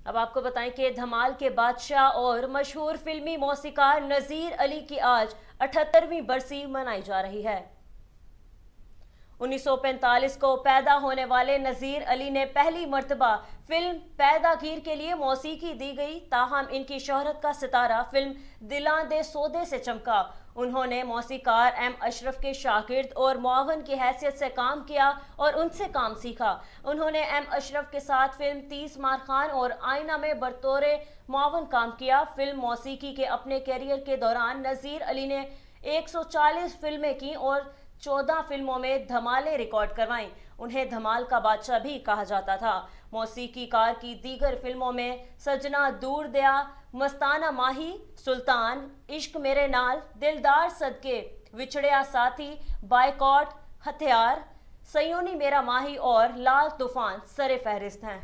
اب آپ کو بتائیں کہ دھمال کے بادشاہ اور مشہور فلمی موسیقار نذیر علی کی آج 78ویں برسی منائی جا رہی ہے۔ 1945 کو پیدا ہونے والے نذیر علی نے پہلی مرتبہ فلم پیدا گیر کے لیے موسیقی دی گئی، تاہم ان کی شہرت کا ستارہ فلم دلاں دے سودے سے چمکا۔ انہوں نے موسیقار ایم اشرف کے شاگرد اور معاون کی حیثیت سے کام کیا اور ان سے کام سیکھا۔ انہوں نے ایم اشرف کے ساتھ فلم 30 مار خان اور آئینہ میں بطور معاون کام کیا۔ فلم موسیقی کے اپنے کیریئر کے دوران نذیر علی نے 140 فلمیں کی اور 14 فلموں میں دھمالیں ریکارڈ کروائیں۔ انہیں دھمال کا بادشاہ بھی کہا جاتا تھا۔ موسیقی کار کی دیگر فلموں میں سجنا دور دیا، مستانہ ماہی، سلطان، عشق میرے نال، دلدار صدقے، وچھڑیا ساتھی، بائیکاٹ، ہتھیار، سیونی میرا ماہی اور لال طوفان سر فہرست ہیں۔